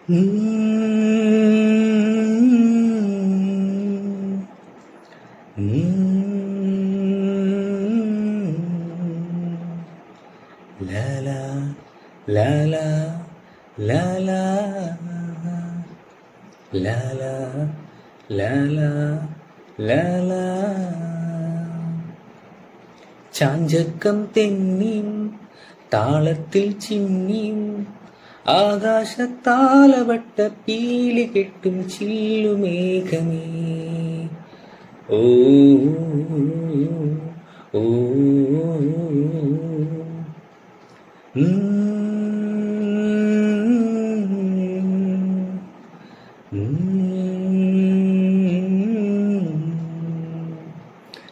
La la la la la la la la la la la la ചാഞ്ചക്കം തെന്നിയും താളത്തിൽ ചിന്നിയും ആകാശത്താലവട്ട പീലി കെട്ടും ചില്ലുമേഘമേ ഓ ഓ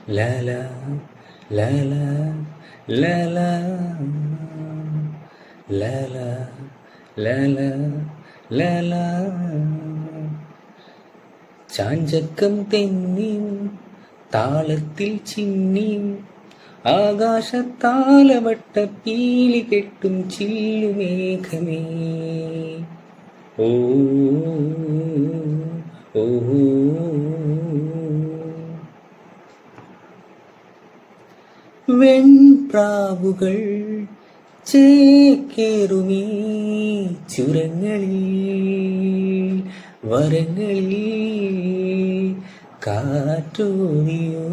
La la la la la la la la la la la la ചാഞ്ചക്കം തെന്നിയും താളത്തിൽ ചിന്നിയും ആകാശത്താലവട്ട പീലി കെട്ടും ചില്ലുമേഘമേ ഓ ഓ വെൺപ്രാവുകൾ ചേക്കേറുമീ ചുരങ്ങളിൽ വരങ്ങളിൽ കാറ്റോതിയോ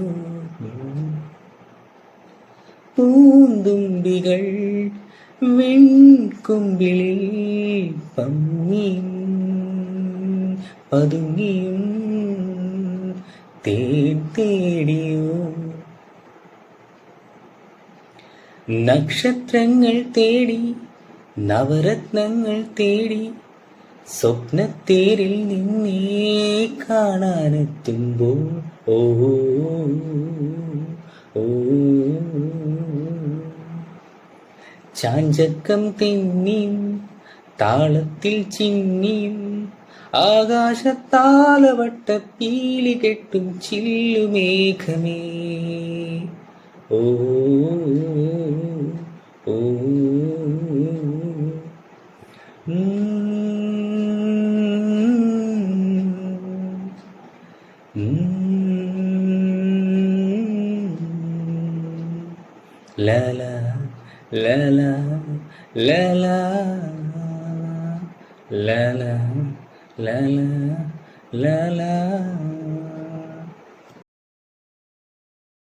പൂന്തുമ്പികൾ വെൺകൊമ്പിളിൽ പമ്മിയും പതുങ്ങിയും തേടിയോ നക്ഷത്രങ്ങൾ തേടി നവരത്നങ്ങൾ തേടി സ്വപ്നത്തേരിൽ നിന്നേ കാണാനെത്തുമ്പോൾ ഓ ഓ ചാഞ്ചക്കം തെന്നിയും താളത്തിൽ ചിന്നിയും ആകാശത്താലവട്ട പീലി കെട്ടും ചില്ലുമേഘമേ ഓ ഓ la la la la la la la la la la la la